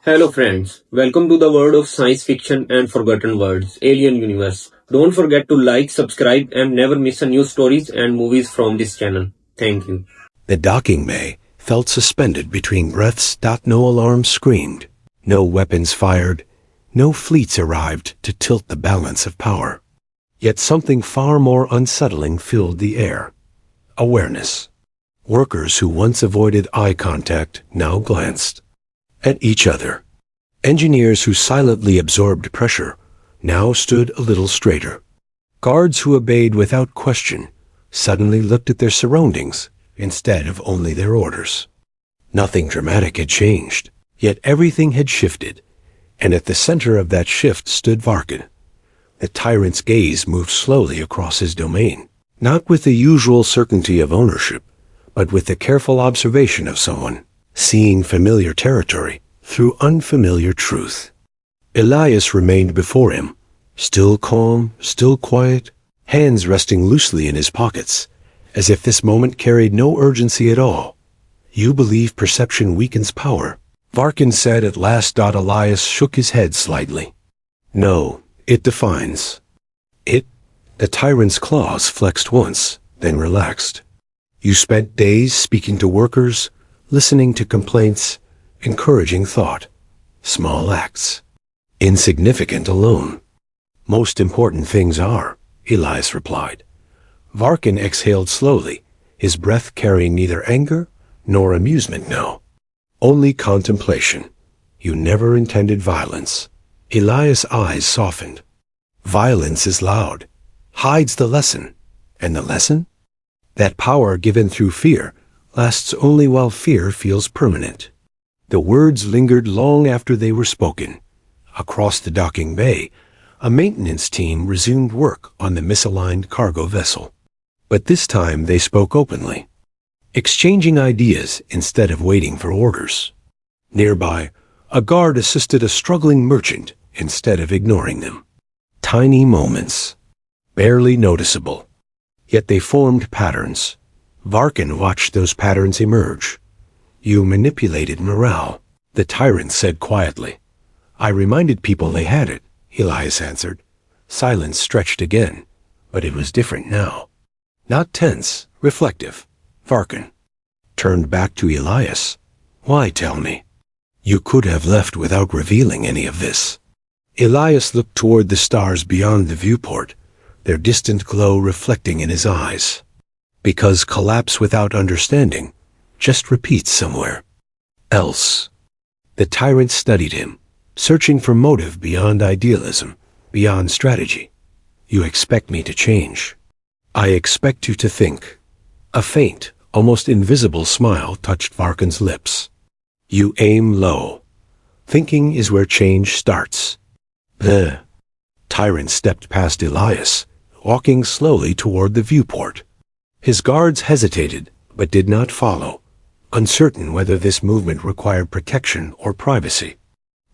Hello friends, welcome to the world of science fiction and forgotten words, Alien Universe. Don't forget to like, subscribe and never miss a new stories and movies from this channel. Thank you. The docking bay felt suspended between breaths. No alarms screamed, no weapons fired, no fleets arrived to tilt the balance of power. Yet something far more unsettling filled the air. Awareness. Workers who once avoided eye contact now glanced at each other. Engineers who silently absorbed pressure now stood a little straighter. Guards who obeyed without question suddenly looked at their surroundings instead of only their orders. Nothing dramatic had changed, yet everything had shifted, and at the center of that shift stood Varkin. The tyrant's gaze moved slowly across his domain, not with the usual certainty of ownership, but with the careful observation of someone seeing familiar territory through unfamiliar truth. Elias remained before him, still calm, still quiet, hands resting loosely in his pockets, as if this moment carried no urgency at all. "You believe perception weakens power," Varkin said at last. Elias shook his head slightly. "No, it defines. It." The tyrant's claws flexed once, then relaxed. "You spent days speaking to workers, listening to complaints, encouraging thought. Small acts. Insignificant alone. Most important things are," Elias replied. Varkin exhaled slowly, his breath carrying neither anger nor amusement now. "Only contemplation. You never intended violence." Elias' eyes softened. "Violence is loud, hides the lesson. And the lesson? That power given through fear lasts only while fear feels permanent." The words lingered long after they were spoken. Across the docking bay, a maintenance team resumed work on the misaligned cargo vessel. But this time they spoke openly, exchanging ideas instead of waiting for orders. Nearby, a guard assisted a struggling merchant instead of ignoring them. Tiny moments, barely noticeable, yet they formed patterns. Varkin watched those patterns emerge. "You manipulated morale," the tyrant said quietly. "I reminded people they had it," Elias answered. Silence stretched again, but it was different now. Not tense, reflective. Varkin turned back to Elias. "Why tell me? You could have left without revealing any of this." Elias looked toward the stars beyond the viewport, their distant glow reflecting in his eyes. "Because collapse without understanding just repeats somewhere else." The tyrant studied him, searching for motive beyond idealism, beyond strategy. "You expect me to change." "I expect you to think." A faint, almost invisible smile touched Varkin's lips. "You aim low. Thinking is where change starts." The tyrant stepped past Elias, walking slowly toward the viewport. His guards hesitated, but did not follow, uncertain whether this movement required protection or privacy.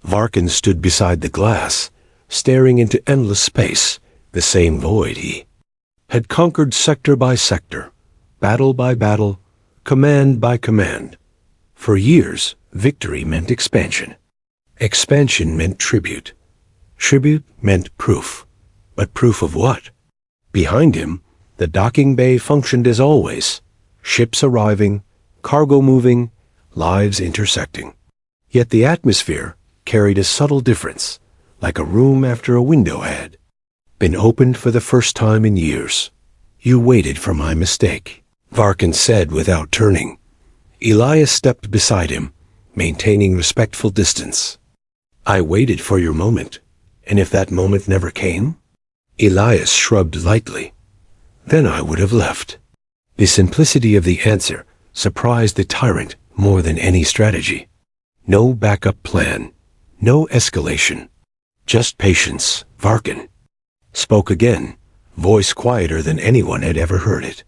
Varkin stood beside the glass, staring into endless space, the same void he had conquered sector by sector, battle by battle, command by command. For years, victory meant expansion. Expansion meant tribute. Tribute meant proof. But proof of what? Behind him, the docking bay functioned as always, ships arriving, cargo moving, lives intersecting. Yet the atmosphere carried a subtle difference, like a room after a window had been opened for the first time in years. "You waited for my mistake," Varkin said without turning. Elias stepped beside him, maintaining respectful distance. "I waited for your moment, and if that moment never came?" Elias shrugged lightly. "Then I would have left." The simplicity of the answer surprised the tyrant more than any strategy. No backup plan, no escalation, just patience. Varkin spoke again, voice quieter than anyone had ever heard it.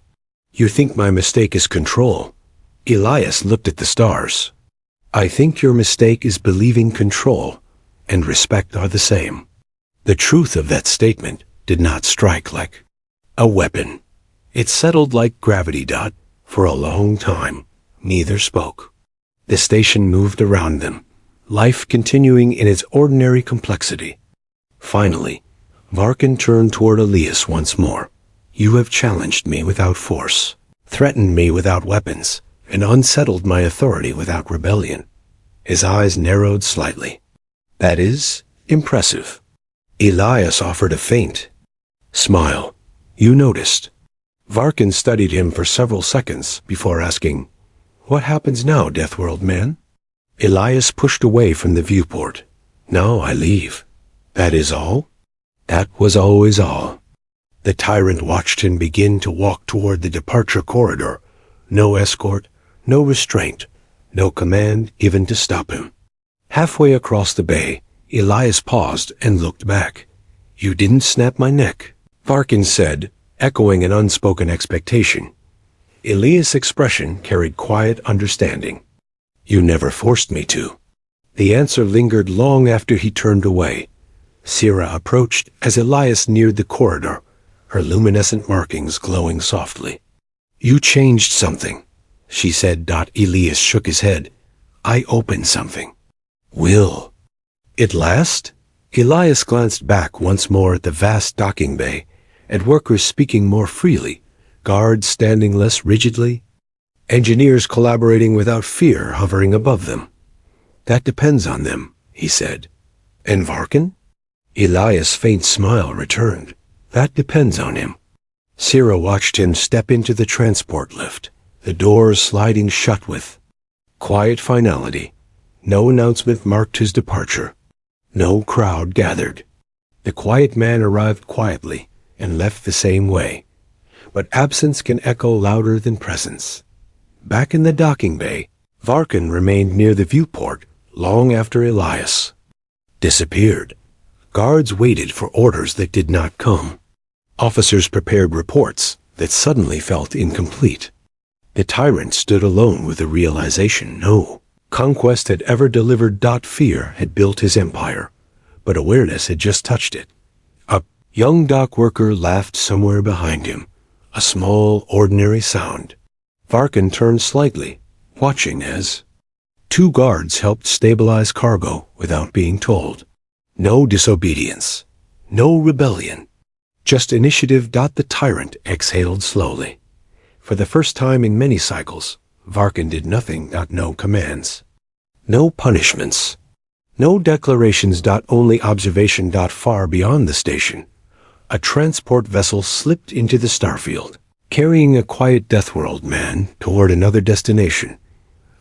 "You think my mistake is control?" Elias looked at the stars. "I think your mistake is believing control and respect are the same." The truth of that statement did not strike like a weapon. It settled like gravity. For a long time, neither spoke. The station moved around them, life continuing in its ordinary complexity. Finally, Varkin turned toward Elias once more. You have challenged me without force, threatened me without weapons, and unsettled my authority without rebellion. His eyes narrowed slightly. That is impressive. Elias offered a faint smile. You noticed. Varkin studied him for several seconds before asking, What happens now, Deathworld man? Elias pushed away from the viewport. Now I leave. That is all? That was always all. The Tyrant watched him begin to walk toward the departure corridor. No escort, no restraint, no command even to stop him. Halfway across the bay, Elias paused and looked back. You didn't snap my neck, Varkin said, echoing an unspoken expectation. Elias' expression carried quiet understanding. You never forced me to. The answer lingered long after he turned away. Sierra approached as Elias neared the corridor, her luminescent markings glowing softly. You changed something, she said. Elias shook his head. I opened something. Will it last? Elias glanced back once more at the vast docking bay, at workers speaking more freely, guards standing less rigidly, engineers collaborating without fear hovering above them. That depends on them, he said. And Varkin? Elias' faint smile returned. That depends on him. Sierra watched him step into the transport lift, the doors sliding shut with quiet finality. No announcement marked his departure. No crowd gathered. The quiet man arrived quietly and left the same way. But absence can echo louder than presence. Back in the docking bay, Varkin remained near the viewport long after Elias disappeared. Guards waited for orders that did not come. Officers prepared reports that suddenly felt incomplete. The Tyrant stood alone with the realization no conquest had ever delivered. Fear had built his empire, but awareness had just touched it. A young dock worker laughed somewhere behind him, a small, ordinary sound. Varkin turned slightly, watching as two guards helped stabilize cargo without being told. No disobedience, no rebellion, just initiative. The Tyrant exhaled slowly. For the first time in many cycles, Varkin did nothing. No commands, no punishments, no declarations. Only observation. Far beyond the station, a transport vessel slipped into the starfield, carrying a quiet Deathworld man toward another destination,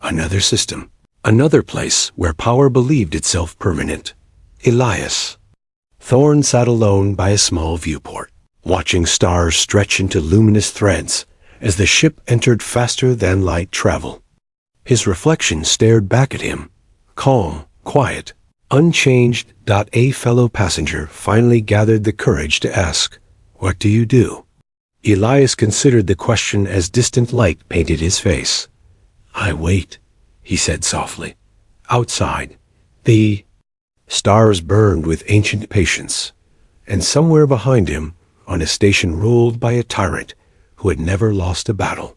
another system, another place where power believed itself permanent. Elias. Thorne sat alone by a small viewport, watching stars stretch into luminous threads as the ship entered faster than light travel. His reflection stared back at him, calm, quiet, unchanged. A fellow passenger finally gathered the courage to ask, What do you do? Elias considered the question as distant light painted his face. I wait, he said softly. Outside, the stars burned with ancient patience, and somewhere behind him, on a station ruled by a tyrant who had never lost a battle,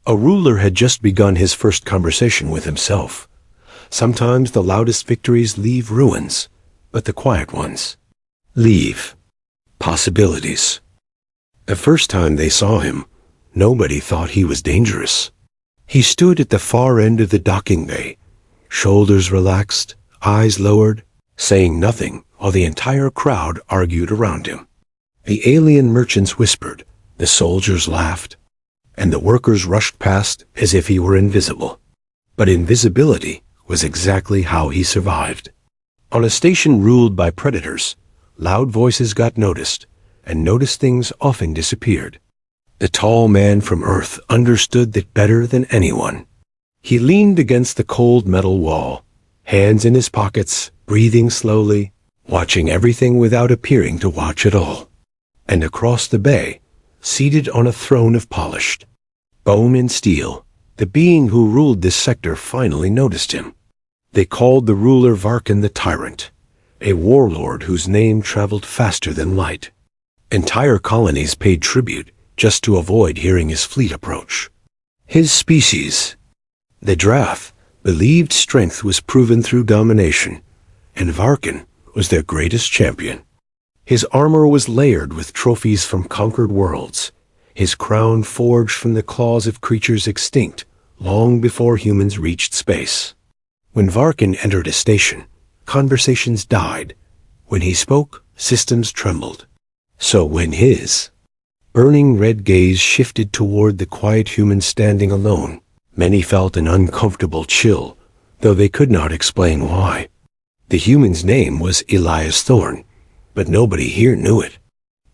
a ruler had just begun his first conversation with himself. Sometimes the loudest victories leave ruins, but the quiet ones leave possibilities. The first time they saw him, nobody thought he was dangerous. He stood at the far end of the docking bay, shoulders relaxed, eyes lowered, saying nothing while the entire crowd argued around him. The alien merchants whispered, the soldiers laughed, and the workers rushed past as if he were invisible. But invisibility was exactly how he survived. On a station ruled by predators, loud voices got noticed, and noticed things often disappeared. The tall man from Earth understood that better than anyone. He leaned against the cold metal wall, hands in his pockets, breathing slowly, watching everything without appearing to watch at all. And across the bay, seated on a throne of polished bone and steel, the being who ruled this sector finally noticed him. They called the ruler Varkin the Tyrant, a warlord whose name traveled faster than light. Entire colonies paid tribute just to avoid hearing his fleet approach. His species, the Drath, believed strength was proven through domination, and Varkin was their greatest champion. His armor was layered with trophies from conquered worlds, his crown forged from the claws of creatures extinct long before humans reached space. When Varkin entered a station, conversations died. When he spoke, systems trembled. So when his burning red gaze shifted toward the quiet human standing alone, many felt an uncomfortable chill, though they could not explain why. The human's name was Elias Thorne, but nobody here knew it.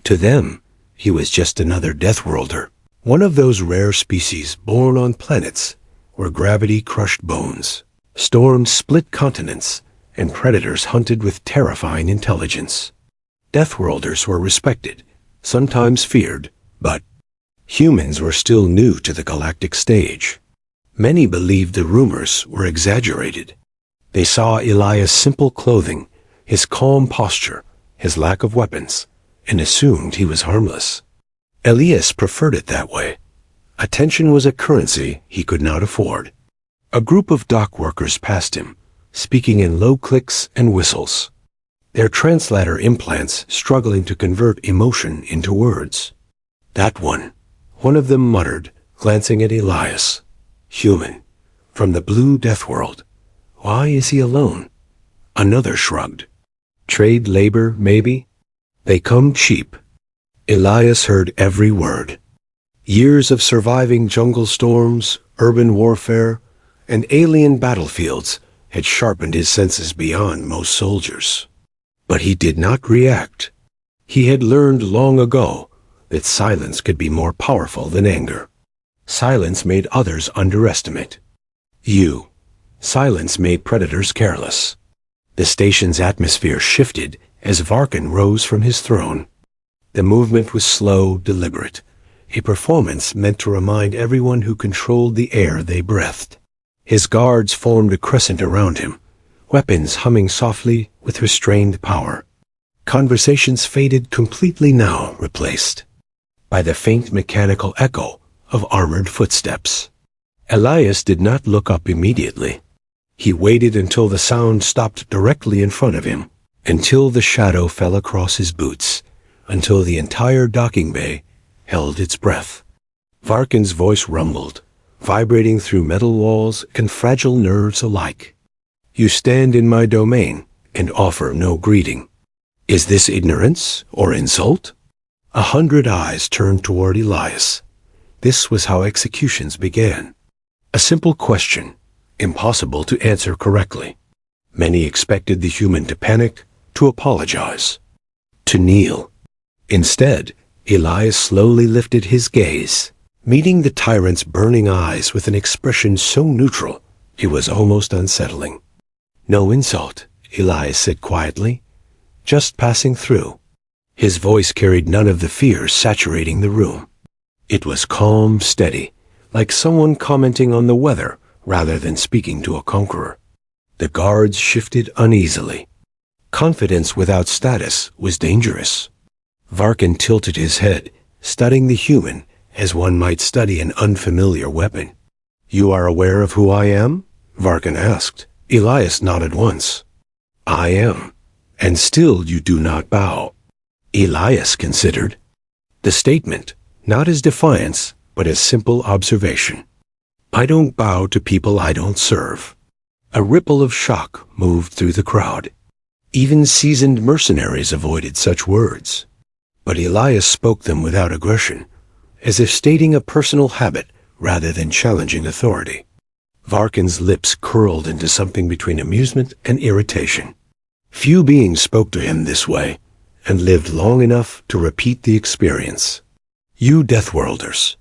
To them, he was just another Deathworlder, one of those rare species born on planets where gravity crushed bones, storms split continents, and predators hunted with terrifying intelligence. Deathworlders were respected, sometimes feared, but humans were still new to the galactic stage. Many believed the rumors were exaggerated. They saw Elias' simple clothing, his calm posture, his lack of weapons, and assumed he was harmless. Elias preferred it that way. Attention was a currency he could not afford. A group of dock workers passed him, speaking in low clicks and whistles, their translator implants struggling to convert emotion into words. That one of them muttered, glancing at Elias. Human, from the blue Deathworld. Why is he alone? Another shrugged. Trade labor, maybe? They come cheap. Elias heard every word. Years of surviving jungle storms, urban warfare, and alien battlefields had sharpened his senses beyond most soldiers. But he did not react. He had learned long ago that silence could be more powerful than anger. Silence made others underestimate. Silence made predators careless. The station's atmosphere shifted as Varkin rose from his throne. The movement was slow, deliberate, a performance meant to remind everyone who controlled the air they breathed. His guards formed a crescent around him, weapons humming softly with restrained power. Conversations faded completely now, replaced by the faint mechanical echo of armored footsteps. Elias did not look up immediately. He waited until the sound stopped directly in front of him, until the shadow fell across his boots, until the entire docking bay held its breath. Varkin's voice rumbled, vibrating through metal walls and fragile nerves alike. You stand in my domain and offer no greeting. Is this ignorance or insult? 100 eyes turned toward Elias. This was how executions began. A simple question, impossible to answer correctly. Many expected the human to panic, to apologize, to kneel. Instead, Elias slowly lifted his gaze, meeting the tyrant's burning eyes with an expression so neutral it was almost unsettling. No insult, Elias said quietly, just passing through. His voice carried none of the fear saturating the room. It was calm, steady, like someone commenting on the weather rather than speaking to a conqueror. The guards shifted uneasily. Confidence without status was dangerous. Varkin tilted his head, studying the human as one might study an unfamiliar weapon. You are aware of who I am? Varkin asked. Elias nodded once. I am. And still you do not bow. Elias considered. The statement, not as defiance, but as simple observation. I don't bow to people I don't serve. A ripple of shock moved through the crowd. Even seasoned mercenaries avoided such words. But Elias spoke them without aggression, as if stating a personal habit rather than challenging authority. Varkin's lips curled into something between amusement and irritation. Few beings spoke to him this way, and lived long enough to repeat the experience. You Deathworlders,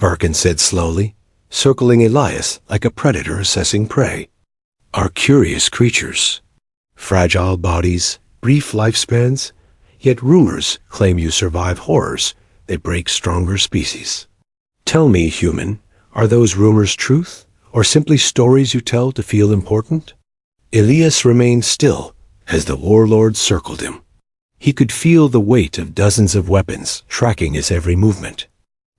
Varkin said slowly, circling Elias like a predator assessing prey, are curious creatures. Fragile bodies, brief lifespans, yet rumors claim you survive horrors that break stronger species. Tell me, human, are those rumors truth, or simply stories you tell to feel important? Elias remained still as the warlord circled him. He could feel the weight of dozens of weapons tracking his every movement.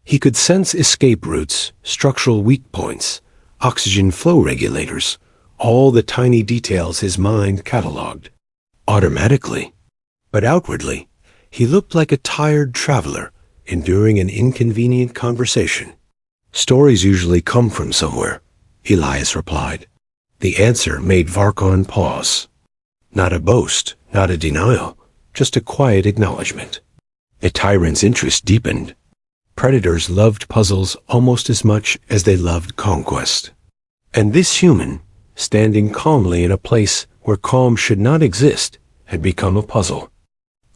He could sense escape routes, structural weak points, oxygen flow regulators, all the tiny details his mind catalogued, automatically. But outwardly, he looked like a tired traveler enduring an inconvenient conversation. Stories usually come from somewhere, Elias replied. The answer made Varkon pause. Not a boast, not a denial, just a quiet acknowledgement. The tyrant's interest deepened. Predators loved puzzles almost as much as they loved conquest. And this human, standing calmly in a place where calm should not exist, had become a puzzle.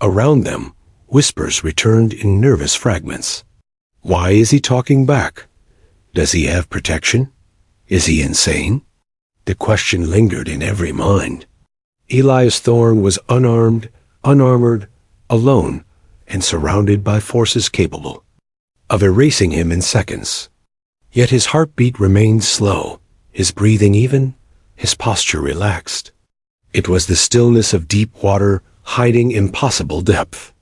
Around them, whispers returned in nervous fragments. Why is he talking back? Does he have protection? Is he insane? The question lingered in every mind. Elias Thorne was unarmed, unarmored, alone, and surrounded by forces capable of erasing him in seconds. Yet his heartbeat remained slow, his breathing even, his posture relaxed. It was the stillness of deep water hiding impossible depth.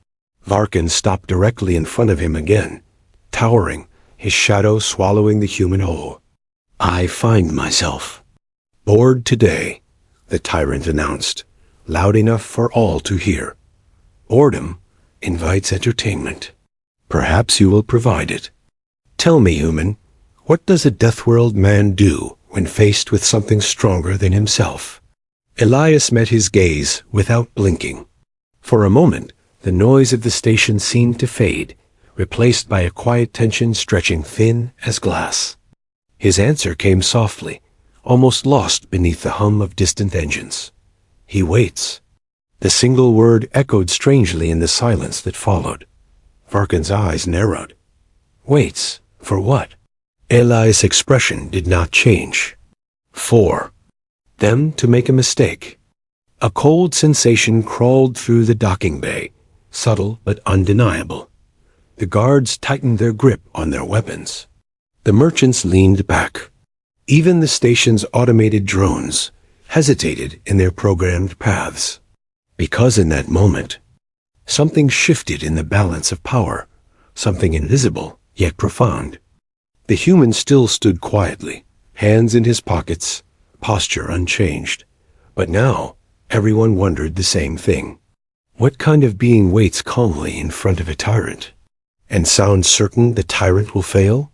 Varkon stopped directly in front of him again, towering, his shadow swallowing the human whole. I find myself bored today, the tyrant announced, loud enough for all to hear. Boredom invites entertainment. Perhaps you will provide it. Tell me, human, what does a Deathworld man do when faced with something stronger than himself? Elias met his gaze without blinking. For a moment, the noise of the station seemed to fade, replaced by a quiet tension stretching thin as glass. His answer came softly, almost lost beneath the hum of distant engines. He waits. The single word echoed strangely in the silence that followed. Varkon's eyes narrowed. Waits? For what? Elias' expression did not change. For them to make a mistake. A cold sensation crawled through the docking bay, subtle but undeniable. The guards tightened their grip on their weapons. The merchants leaned back. Even the station's automated drones hesitated in their programmed paths. Because in that moment, something shifted in the balance of power, something invisible yet profound. The human still stood quietly, hands in his pockets, posture unchanged. But now, everyone wondered the same thing. What kind of being waits calmly in front of a tyrant? And sounds certain the tyrant will fail?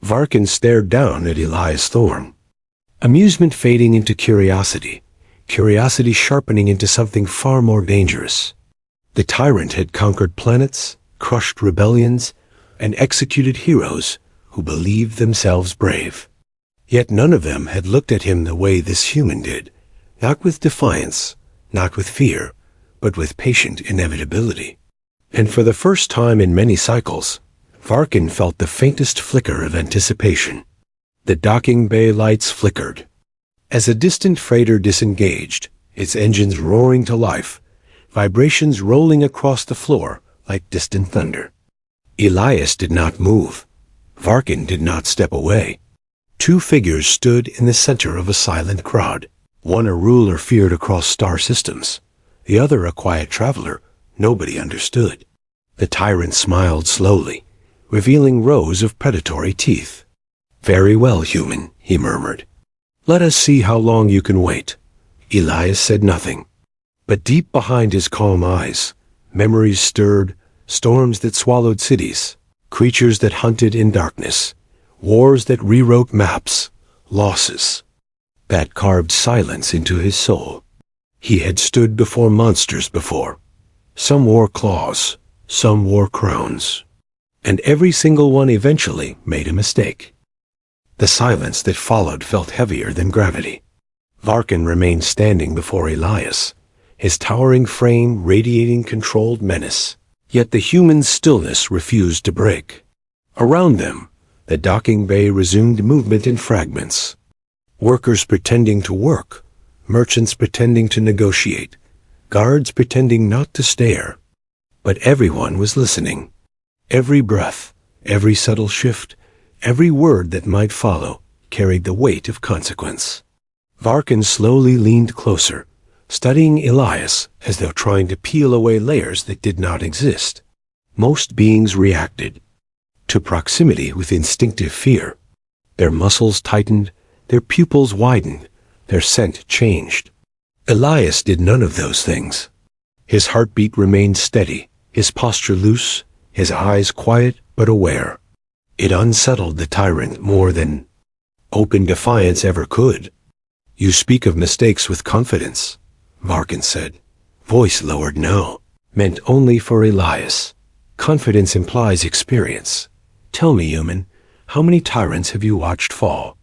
Varkon stared down at Elias Thorne. Amusement fading into curiosity, curiosity sharpening into something far more dangerous. The tyrant had conquered planets, crushed rebellions, and executed heroes who believed themselves brave. Yet none of them had looked at him the way this human did, not with defiance, not with fear, but with patient inevitability. And for the first time in many cycles, Varkon felt the faintest flicker of anticipation. The docking bay lights flickered. As a distant freighter disengaged, its engines roaring to life, vibrations rolling across the floor like distant thunder. Elias did not move. Varkon did not step away. Two figures stood in the center of a silent crowd. One a ruler feared across star systems, the other a quiet traveler nobody understood. The tyrant smiled slowly, revealing rows of predatory teeth. Very well, human, he murmured. Let us see how long you can wait. Elias said nothing. But deep behind his calm eyes, memories stirred, storms that swallowed cities, creatures that hunted in darkness, wars that rewrote maps, losses that carved silence into his soul. He had stood before monsters before. Some wore claws, some wore crowns, and every single one eventually made a mistake. The silence that followed felt heavier than gravity. Varkon remained standing before Elias, his towering frame radiating controlled menace. Yet the human stillness refused to break. Around them, the docking bay resumed movement in fragments. Workers pretending to work, merchants pretending to negotiate, guards pretending not to stare. But everyone was listening. Every breath, every subtle shift, every word that might follow carried the weight of consequence. Varkon slowly leaned closer, studying Elias as though trying to peel away layers that did not exist. Most beings reacted to proximity with instinctive fear. Their muscles tightened, their pupils widened, Their scent changed. Elias did none of those things. His heartbeat remained steady, his posture loose, his eyes quiet but aware. It unsettled the tyrant more than open defiance ever could. "You speak of mistakes with confidence," Varkin said. Voice lowered now, meant only for Elias. "Confidence implies experience. Tell me, human, how many tyrants have you watched fall?"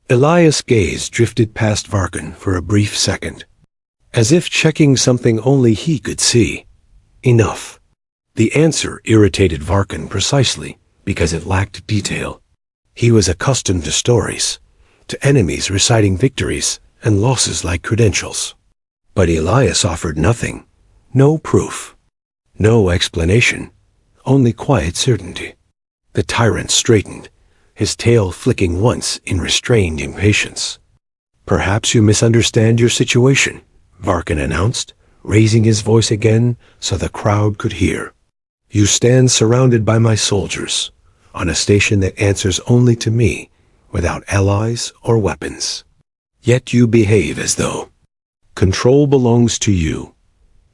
Elias' gaze drifted past Varkin for a brief second, as if checking something only he could see. Enough. The answer irritated Varkin precisely because it lacked detail. He was accustomed to stories, to enemies reciting victories and losses like credentials. But Elias offered nothing, no proof, no explanation, only quiet certainty. The tyrant straightened, his tail flicking once in restrained impatience. "Perhaps you misunderstand your situation," Varkin announced, raising his voice again so the crowd could hear. "You stand surrounded by my soldiers, on a station that answers only to me, without allies or weapons. Yet you behave as though control belongs to you.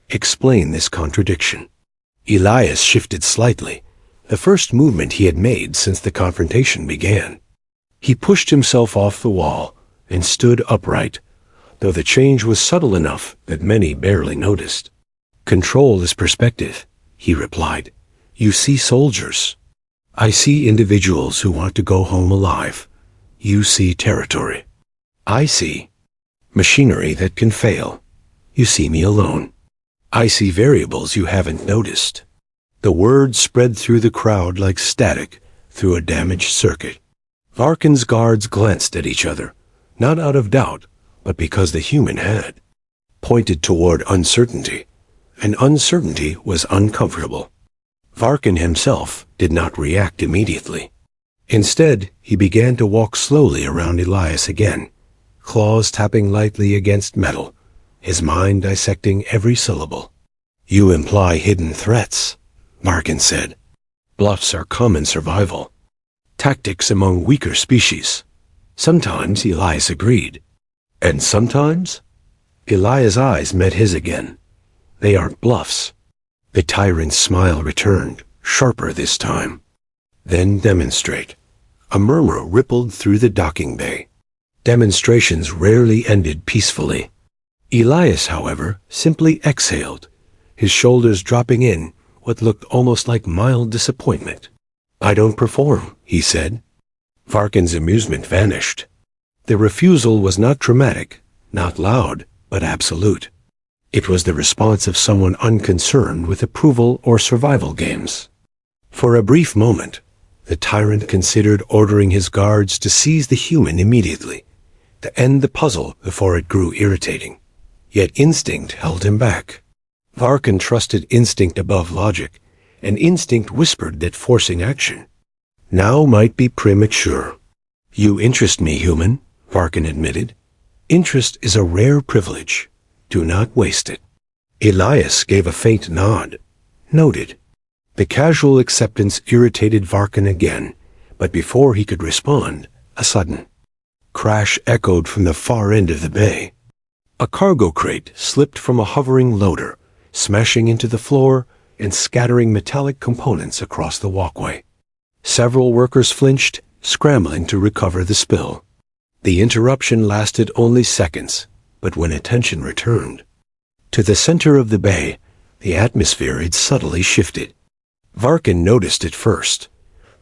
Explain this contradiction." Elias shifted slightly, the first movement he had made since the confrontation began. He pushed himself off the wall and stood upright, though the change was subtle enough that many barely noticed. "Control is perspective," he replied. "You see soldiers. I see individuals who want to go home alive. You see territory. I see machinery that can fail. You see me alone. I see variables you haven't noticed." The words spread through the crowd like static through a damaged circuit. Varkin's guards glanced at each other, not out of doubt, but because the human had pointed toward uncertainty, and uncertainty was uncomfortable. Varkin himself did not react immediately. Instead, he began to walk slowly around Elias again, claws tapping lightly against metal, his mind dissecting every syllable. "You imply hidden threats," Varkin said. "Bluffs are common survival tactics among weaker species." Sometimes, Elias agreed. "And sometimes?" Elias' eyes met his again. "They aren't bluffs." The tyrant's smile returned, sharper this time. "Then demonstrate." A murmur rippled through the docking bay. Demonstrations rarely ended peacefully. Elias, however, simply exhaled, his shoulders dropping in what looked almost like mild disappointment. "I don't perform," he said. Varkin's amusement vanished. The refusal was not dramatic, not loud, but absolute. It was the response of someone unconcerned with approval or survival games. For a brief moment, the tyrant considered ordering his guards to seize the human immediately, to end the puzzle before it grew irritating. Yet instinct held him back. Varkin trusted instinct above logic, and instinct whispered that forcing action now might be premature. "You interest me, human," Varkin admitted. "Interest is a rare privilege. Do not waste it." Elias gave a faint nod. Noted. The casual acceptance irritated Varkin again, but before he could respond, a sudden crash echoed from the far end of the bay. A cargo crate slipped from a hovering loader, smashing into the floor and scattering metallic components across the walkway. Several workers flinched, scrambling to recover the spill. The interruption lasted only seconds, but when attention returned to the center of the bay, the atmosphere had subtly shifted. Varkin noticed it first,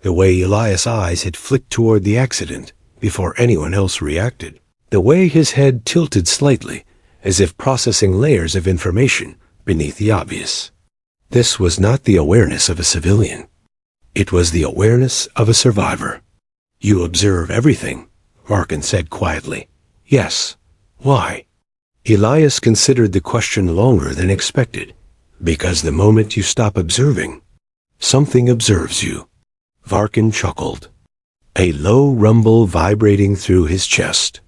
the way Elias' eyes had flicked toward the accident before anyone else reacted, the way his head tilted slightly, as if processing layers of information beneath the obvious. This was not the awareness of a civilian. It was the awareness of a survivor. "You observe everything," Varkin said quietly. "Yes. Why?" Elias considered the question longer than expected. "Because the moment you stop observing, something observes you." Varkin chuckled, a low rumble vibrating through his chest.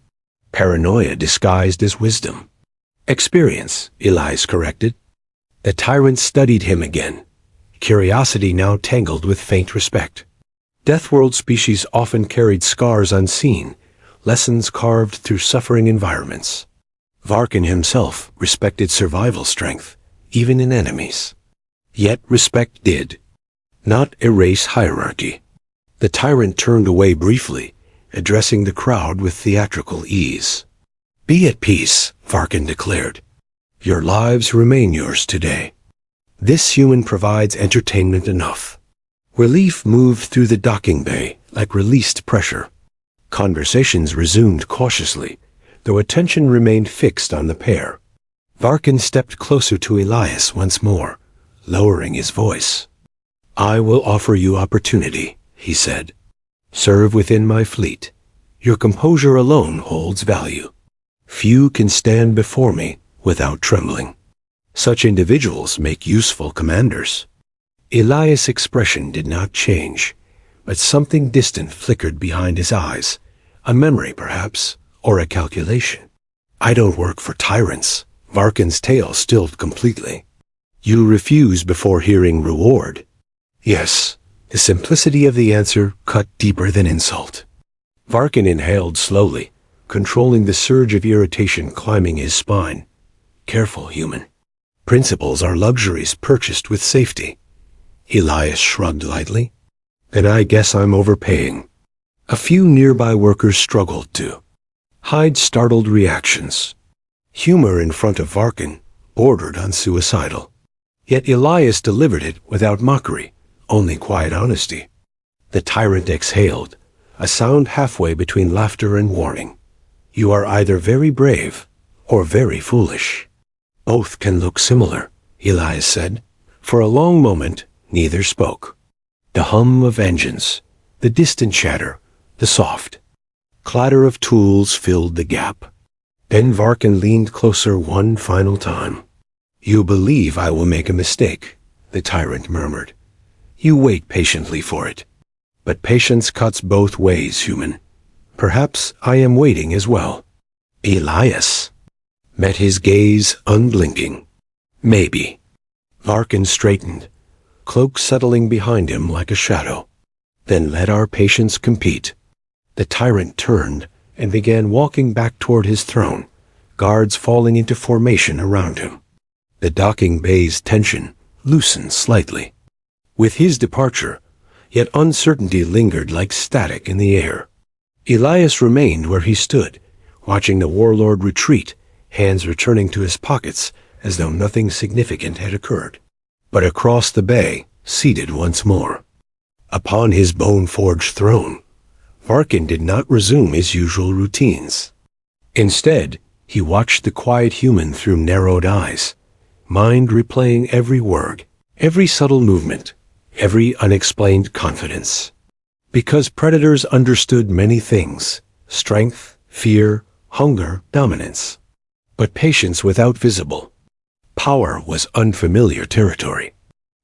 "Paranoia disguised as wisdom." "Experience," Elias corrected. The tyrant studied him again, curiosity now tangled with faint respect. Deathworld species often carried scars unseen, lessons carved through suffering environments. Varkin himself respected survival strength, even in enemies. Yet respect did not erase hierarchy. The tyrant turned away briefly, addressing the crowd with theatrical ease. "Be at peace," Varkin declared. "Your lives remain yours today. This human provides entertainment enough." Relief moved through the docking bay like released pressure. Conversations resumed cautiously, though attention remained fixed on the pair. Varkin stepped closer to Elias once more, lowering his voice. "I will offer you opportunity," he said. "Serve within my fleet. Your composure alone holds value. Few can stand before me without trembling. Such individuals make useful commanders." Elias' expression did not change, but something distant flickered behind his eyes, a memory perhaps, or a calculation. "I don't work for tyrants." Varkin's tale stilled completely. "You refuse before hearing reward." "Yes." The simplicity of the answer cut deeper than insult. Varkin inhaled slowly, controlling the surge of irritation climbing his spine. "Careful, human. Principles are luxuries purchased with safety." Elias shrugged lightly. "Then I guess I'm overpaying." A few nearby workers struggled to hide startled reactions. Humor in front of Varkin bordered on suicidal. Yet Elias delivered it without mockery, only quiet honesty. The tyrant exhaled, a sound halfway between laughter and warning. "You are either very brave or very foolish." "Both can look similar," Elias said. For a long moment, neither spoke. The hum of engines, the distant chatter, the soft clatter of tools filled the gap. Then Varkin leaned closer one final time. "You believe I will make a mistake," the tyrant murmured. "You wait patiently for it. But patience cuts both ways, human. Perhaps I am waiting as well." Elias met his gaze unblinking. "Maybe." Varkin straightened, cloak settling behind him like a shadow. "Then let our patience compete." The tyrant turned and began walking back toward his throne, guards falling into formation around him. The docking bay's tension loosened slightly. With his departure, yet uncertainty lingered like static in the air. Elias remained where he stood, watching the warlord retreat, hands returning to his pockets as though nothing significant had occurred. But across the bay, seated once more, upon his bone-forged throne, Varkin did not resume his usual routines. Instead, he watched the quiet human through narrowed eyes, mind replaying every word, every subtle movement, every unexplained confidence. Because predators understood many things: strength, fear, hunger, dominance. But patience without visible power was unfamiliar territory.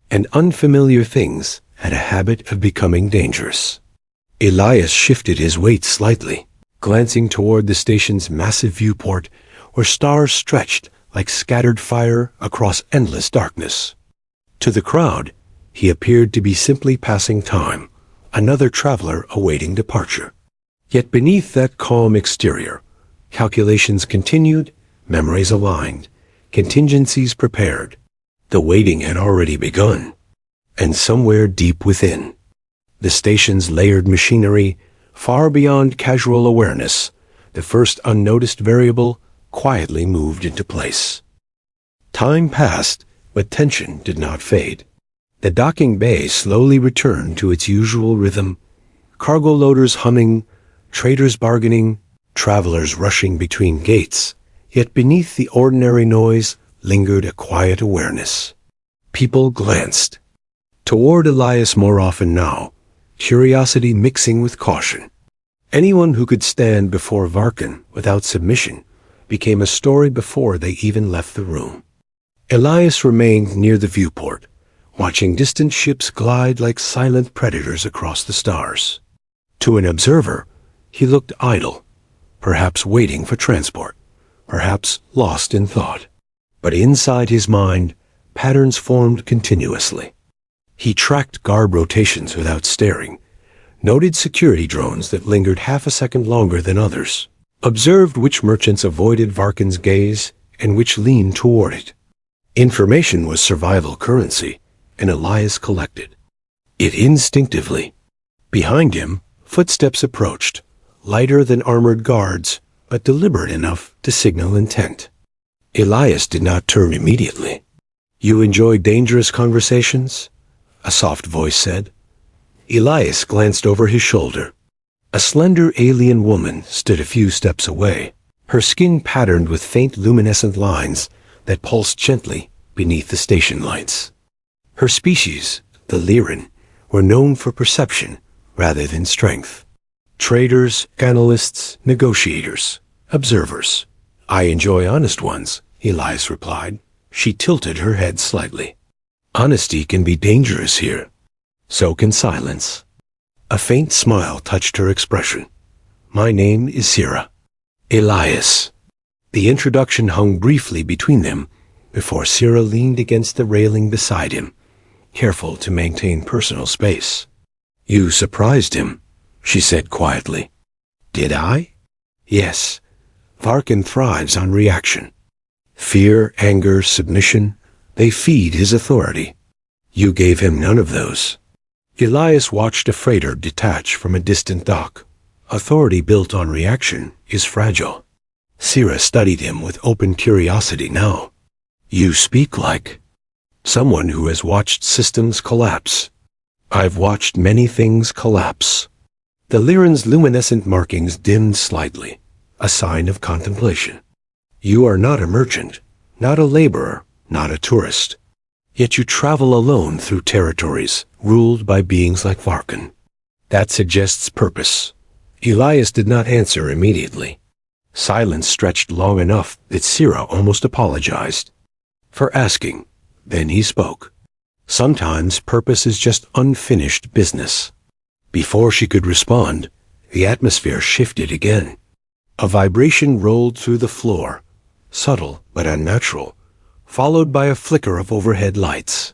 And unfamiliar things had a habit of becoming dangerous. Elias shifted his weight slightly, glancing toward the station's massive viewport where stars stretched like scattered fire across endless darkness. To the crowd, he appeared to be simply passing time, another traveler awaiting departure. Yet beneath that calm exterior, calculations continued, memories aligned, contingencies prepared. The waiting had already begun. And somewhere deep within, the station's layered machinery, far beyond casual awareness, the first unnoticed variable quietly moved into place. Time passed, but tension did not fade. The docking bay slowly returned to its usual rhythm, cargo loaders humming, traders bargaining, travelers rushing between gates. Yet beneath the ordinary noise lingered a quiet awareness. People glanced toward Elias more often now, curiosity mixing with caution. Anyone who could stand before Varkin without submission became a story before they even left the room. Elias remained near the viewport, watching distant ships glide like silent predators across the stars. To an observer, he looked idle, perhaps waiting for transport, perhaps lost in thought. But inside his mind, patterns formed continuously. He tracked garb rotations without staring, noted security drones that lingered half a second longer than others, observed which merchants avoided Varkin's gaze and which leaned toward it. Information was survival currency, and Elias collected it instinctively. Behind him, footsteps approached, lighter than armored guards, but deliberate enough to signal intent. Elias did not turn immediately. "You enjoy dangerous conversations?" a soft voice said. Elias glanced over his shoulder. A slender alien woman stood a few steps away, her skin patterned with faint luminescent lines that pulsed gently beneath the station lights. Her species, the Lyran, were known for perception rather than strength. Traders, analysts, negotiators, observers. "I enjoy honest ones," Elias replied. She tilted her head slightly. "Honesty can be dangerous here. So can silence." A faint smile touched her expression. "My name is Sira." Elias. The introduction hung briefly between them before Sira leaned against the railing beside him, careful to maintain personal space. "You surprised him," she said quietly. "Did I?" "Yes. Varkin thrives on reaction. Fear, anger, submission, they feed his authority. You gave him none of those." Elias watched a freighter detach from a distant dock. Authority built on reaction is fragile. Sira studied him with open curiosity now. "You speak like someone who has watched systems collapse." "I've watched many things collapse." The Lyran's luminescent markings dimmed slightly, a sign of contemplation. "You are not a merchant, not a laborer, not a tourist. Yet you travel alone through territories ruled by beings like Varkin. That suggests purpose." Elias did not answer immediately. Silence stretched long enough that Sira almost apologized for asking. Then he spoke. "Sometimes purpose is just unfinished business." Before she could respond, the atmosphere shifted again. A vibration rolled through the floor, subtle but unnatural, followed by a flicker of overhead lights.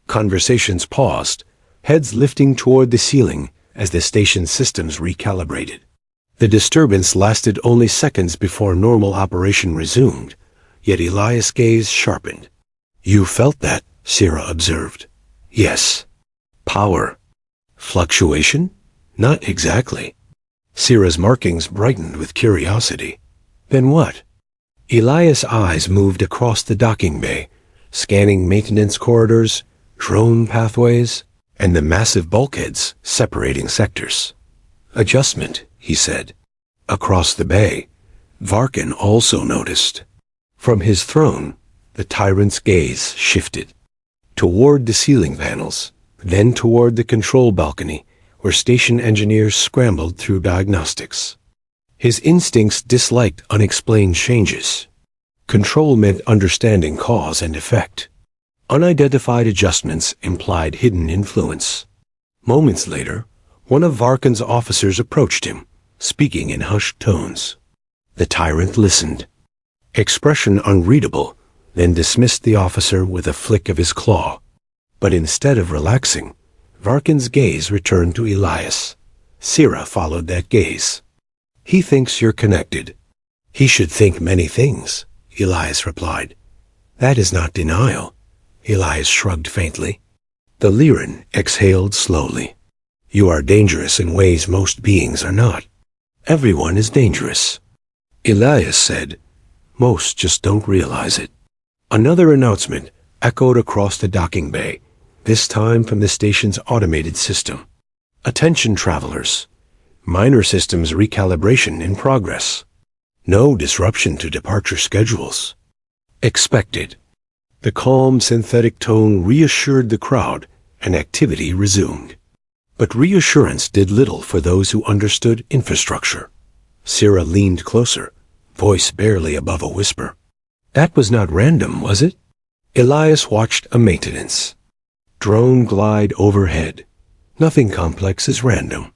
Conversations paused, heads lifting toward the ceiling as the station's systems recalibrated. The disturbance lasted only seconds before normal operation resumed, yet Elias' gaze sharpened. "You felt that," Sira observed. "Yes." "Power. Fluctuation?" "Not exactly." Sira's markings brightened with curiosity. "Then what?" Elias' eyes moved across the docking bay, scanning maintenance corridors, drone pathways, and the massive bulkheads separating sectors. "Adjustment," he said. Across the bay, Varkin also noticed. From his throne, the Tyrant's gaze shifted. Toward the ceiling panels, then toward the control balcony, where station engineers scrambled through diagnostics. His instincts disliked unexplained changes. Control meant understanding cause and effect. Unidentified adjustments implied hidden influence. Moments later, one of Varkin's officers approached him, speaking in hushed tones. The Tyrant listened. Expression unreadable, then dismissed the officer with a flick of his claw. But instead of relaxing, Varkin's gaze returned to Elias. Sira followed that gaze. "He thinks you're connected." "He should think many things," Elias replied. "That is not denial." Elias shrugged faintly. The Lyran exhaled slowly. "You are dangerous in ways most beings are not." "Everyone is dangerous," Elias said. "Most just don't realize it." Another announcement echoed across the docking bay, this time from the station's automated system. "Attention travelers. Minor systems recalibration in progress. No disruption to departure schedules. Expected." The calm synthetic tone reassured the crowd, and activity resumed. But reassurance did little for those who understood infrastructure. Sira leaned closer, voice barely above a whisper. "That was not random, was it?" Elias watched a maintenance drone glide overhead. "Nothing complex is random."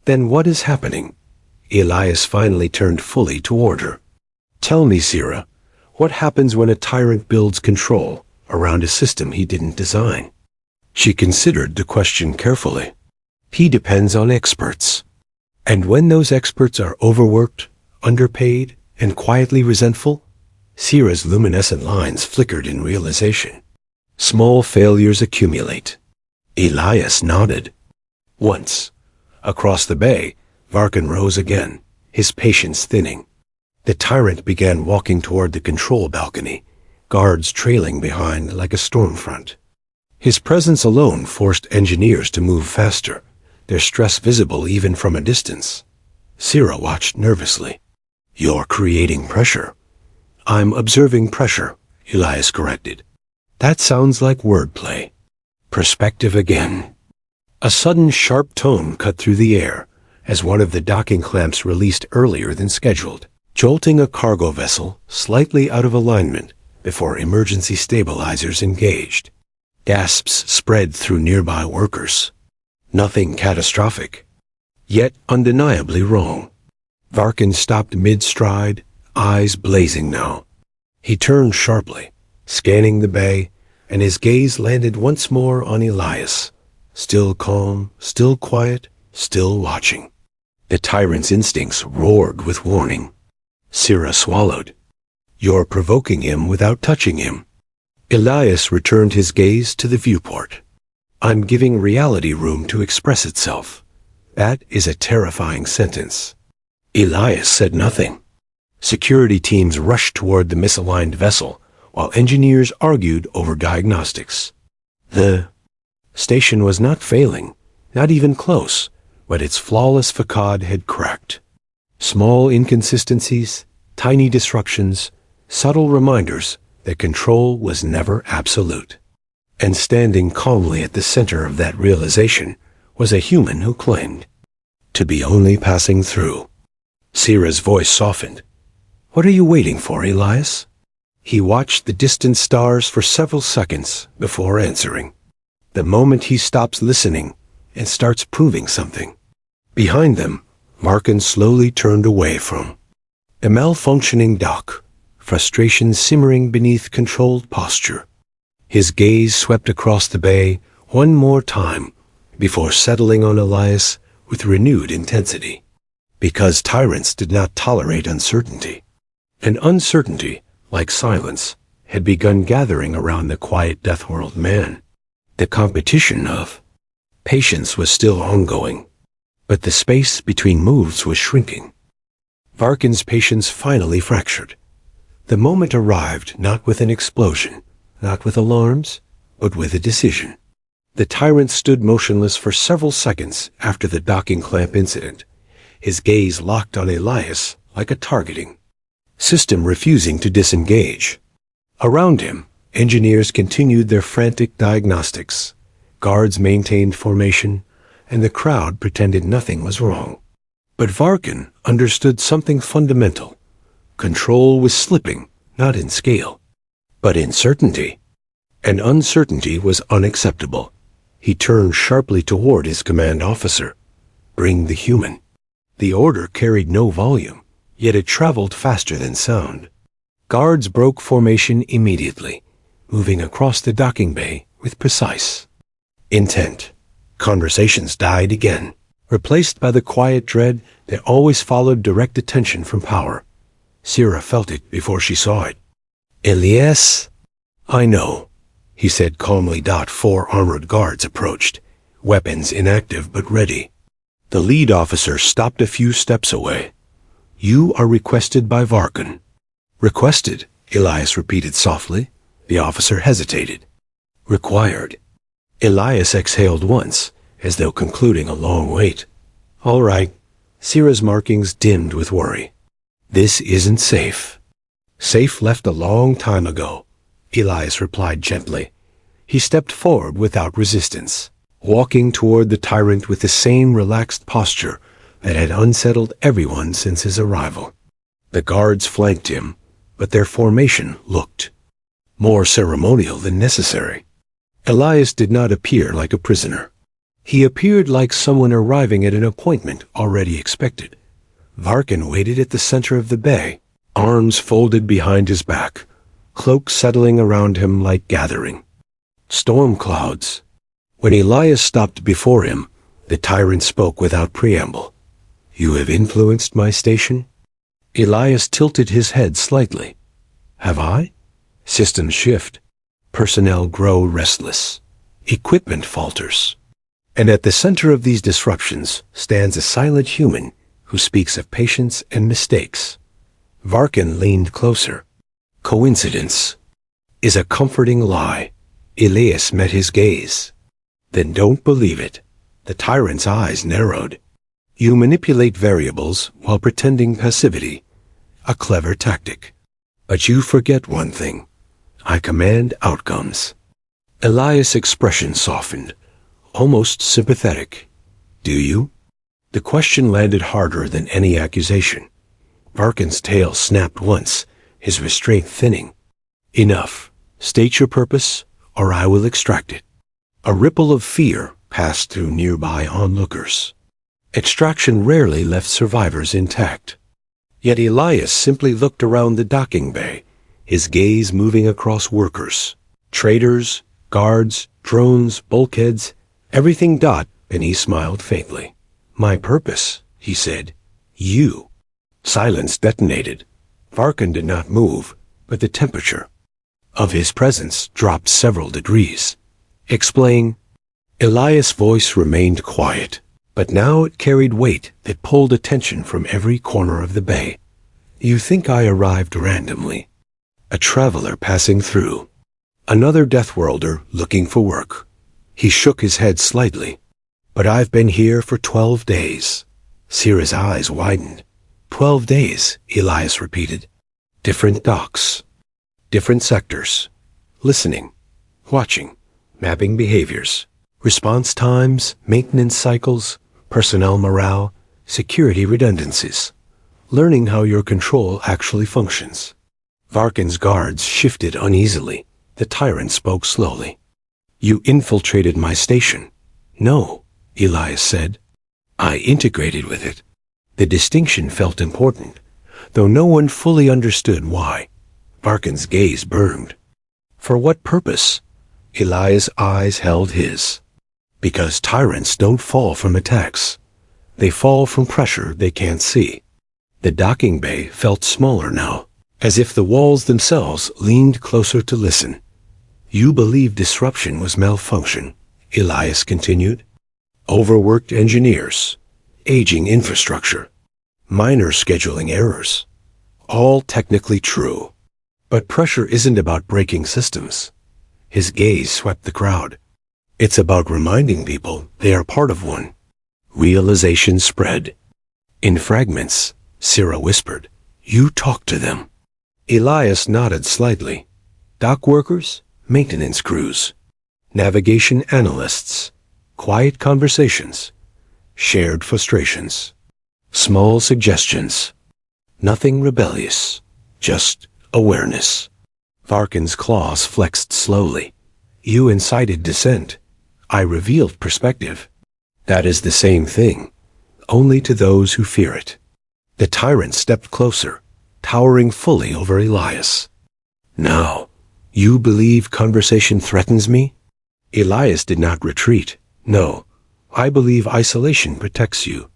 "Then what is happening?" Elias finally turned fully toward her. "Tell me, Sira, what happens when a tyrant builds control around a system he didn't design?" She considered the question carefully. He depends on experts. And when those experts are overworked, underpaid, and quietly resentful, Sierra's luminescent lines flickered in realization. Small failures accumulate. Elias nodded. Once, across the bay, Varkin rose again, his patience thinning. The Tyrant began walking toward the control balcony, guards trailing behind like a storm front. His presence alone forced engineers to move faster, their stress visible even from a distance. Sierra watched nervously. "You're creating pressure." "I'm observing pressure," Elias corrected. "That sounds like wordplay." Perspective again. A sudden sharp tone cut through the air as one of the docking clamps released earlier than scheduled, jolting a cargo vessel slightly out of alignment before emergency stabilizers engaged. Gasps spread through nearby workers. Nothing catastrophic, yet undeniably wrong. Varkin stopped mid-stride, eyes blazing now. He turned sharply, scanning the bay, and his gaze landed once more on Elias. Still calm, still quiet, still watching. The Tyrant's instincts roared with warning. Sierra swallowed. "You're provoking him without touching him." Elias returned his gaze to the viewport. "I'm giving reality room to express itself." That is a terrifying sentence. Elias said nothing. Security teams rushed toward the misaligned vessel, while engineers argued over diagnostics. The station was not failing, not even close, but its flawless facade had cracked. Small inconsistencies, tiny disruptions, subtle reminders that control was never absolute. And standing calmly at the center of that realization was a human who claimed to be only passing through. Sierra's voice softened. "What are you waiting for, Elias?" He watched the distant stars for several seconds before answering. The moment he stops listening and starts proving something. Behind them, Varkin slowly turned away from a malfunctioning dock, frustration simmering beneath controlled posture. His gaze swept across the bay one more time before settling on Elias with renewed intensity. Because tyrants did not tolerate uncertainty. And uncertainty, like silence, had begun gathering around the quiet Deathworld man. The competition of patience was still ongoing, but the space between moves was shrinking. Varkin's patience finally fractured. The moment arrived not with an explosion, not with alarms, but with a decision. The tyrant stood motionless for several seconds after the docking clamp incident, his gaze locked on Elias like a targeting system refusing to disengage. Around him, engineers continued their frantic diagnostics, guards maintained formation, and the crowd pretended nothing was wrong. But Varkin understood something fundamental. Control was slipping, not in scale, but in certainty. And uncertainty was unacceptable. He turned sharply toward his command officer. "Bring the human." The order carried no volume, yet it traveled faster than sound. Guards broke formation immediately, moving across the docking bay with precise intent. Conversations died again, replaced by the quiet dread that always followed direct attention from power. Sierra felt it before she saw it. "Elias?" "I know," he said calmly. 4 armored guards approached, weapons inactive but ready. The lead officer stopped a few steps away. "You are requested by Varkin." "Requested," Elias repeated softly. The officer hesitated. "Required." Elias exhaled once, as though concluding a long wait. "All right." Sierra's markings dimmed with worry. "This isn't safe." "Safe left a long time ago," Elias replied gently. He stepped forward without resistance, walking toward the tyrant with the same relaxed posture that had unsettled everyone since his arrival. The guards flanked him, but their formation looked more ceremonial than necessary. Elias did not appear like a prisoner. He appeared like someone arriving at an appointment already expected. Varkin waited at the center of the bay, arms folded behind his back, cloak settling around him like gathering storm clouds. When Elias stopped before him, The tyrant spoke without preamble. You have influenced my station? Elias tilted his head slightly. Have I? Systems shift. Personnel grow restless. Equipment falters. And at the center of these disruptions stands a silent human who speaks of patience and mistakes. Varkin leaned closer. Coincidence is a comforting lie. Elias met his gaze. Then don't believe it. The tyrant's eyes narrowed. You manipulate variables while pretending passivity. A clever tactic. But you forget one thing. I command outcomes. Elias' expression softened, almost sympathetic. Do you? The question landed harder than any accusation. Varkin's tail snapped once, his restraint thinning. Enough. State your purpose, or I will extract it. A ripple of fear passed through nearby onlookers. Extraction rarely left survivors intact. Yet Elias simply looked around the docking bay, his gaze moving across workers, traders, guards, drones, bulkheads, everything dot, and he smiled faintly. My purpose, he said. You. Silence detonated. Varkin did not move, but the temperature of his presence dropped several degrees. Explain. Elias' voice remained quiet, but now it carried weight that pulled attention from every corner of the bay. You think I arrived randomly. A traveler passing through. Another Deathworlder looking for work. He shook his head slightly. But I've been here for 12 days. Sira's eyes widened. 12 days, Elias repeated. Different docks. Different sectors. Listening. Watching. Mapping behaviors. Response times, maintenance cycles, personnel morale, security redundancies. Learning how your control actually functions. Varkin's guards shifted uneasily. The tyrant spoke slowly. You infiltrated my station. No, Elias said. I integrated with it. The distinction felt important, though no one fully understood why. Varkin's gaze burned. For what purpose? Elias' eyes held his. Because tyrants don't fall from attacks. They fall from pressure they can't see. The docking bay felt smaller now, as if the walls themselves leaned closer to listen. You believe disruption was malfunction, Elias continued. Overworked engineers, aging infrastructure, minor scheduling errors. All technically true. But pressure isn't about breaking systems. His gaze swept the crowd. It's about reminding people they are part of one. Realization spread. In fragments, Sira whispered, You talk to them. Elias nodded slightly. Dock workers, maintenance crews, navigation analysts, quiet conversations, shared frustrations, small suggestions. Nothing rebellious, just awareness. Varkin's claws flexed slowly. You incited dissent. I revealed perspective. That is the same thing, only to those who fear it. The tyrant stepped closer, towering fully over Elias. Now, you believe conversation threatens me? Elias did not retreat. No, I believe isolation protects you.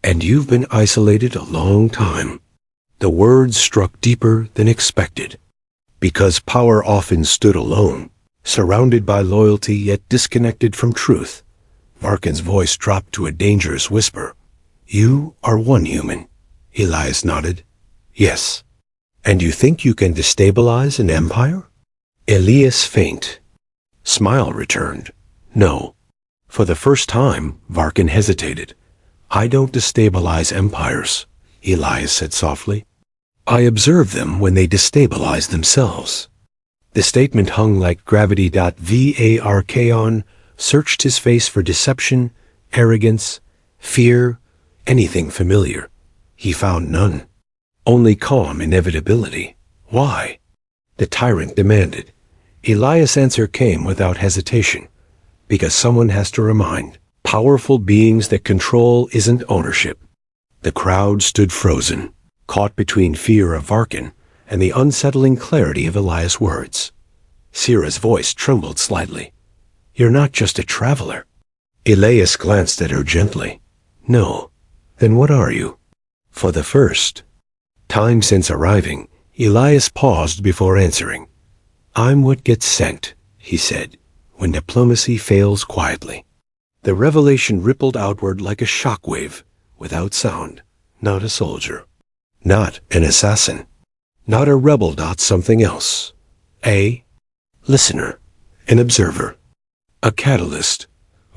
And you've been isolated a long time. The words struck deeper than expected. Because power often stood alone, surrounded by loyalty yet disconnected from truth. Varkin's voice dropped to a dangerous whisper. You are one human. Elias nodded. Yes. And you think you can destabilize an empire? Elias faint. Smile returned. No. For the first time, Varkin hesitated. I don't destabilize empires, Elias said softly. I observe them when they destabilize themselves. The statement hung like gravity. Varkin searched his face for deception, arrogance, fear, anything familiar. He found none. Only calm inevitability. Why? The tyrant demanded. Elias' answer came without hesitation. Because someone has to remind. Powerful beings that control isn't ownership. The crowd stood frozen, caught between fear of Varkin and the unsettling clarity of Elias' words. Sira's voice trembled slightly. You're not just a traveler. Elias glanced at her gently. No. Then what are you? For the first time since arriving, Elias paused before answering. I'm what gets sent, he said, when diplomacy fails quietly. The revelation rippled outward like a shockwave, without sound. Not a soldier. Not an assassin. Not a rebel. Something else. A listener. An observer. A catalyst.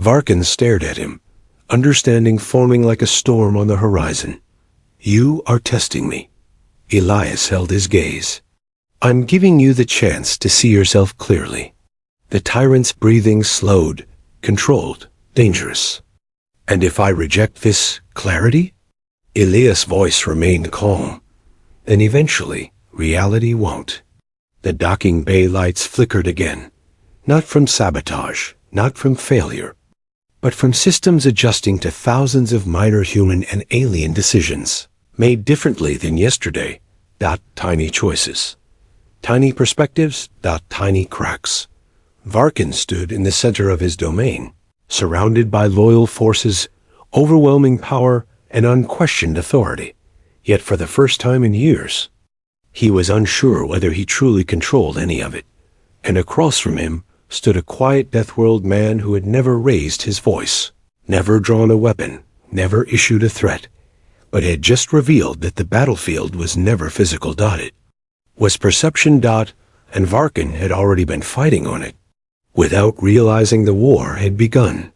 Varkin stared at him, understanding forming like a storm on the horizon. You are testing me. Elias held his gaze. I'm giving you the chance to see yourself clearly. The tyrant's breathing slowed, controlled, dangerous. And if I reject this clarity? Elias' voice remained calm. Then eventually, reality won't. The docking bay lights flickered again. Not from sabotage, not from failure, but from systems adjusting to thousands of minor human and alien decisions, made differently than yesterday. Tiny choices. Tiny perspectives. Tiny cracks. Varkin stood in the center of his domain, surrounded by loyal forces, overwhelming power, and unquestioned authority. Yet for the first time in years, he was unsure whether he truly controlled any of it. And across from him stood a quiet Deathworld man who had never raised his voice, never drawn a weapon, never issued a threat, but had just revealed that the battlefield was never physical. It was perception. And Varkin had already been fighting on it, without realizing the war had begun.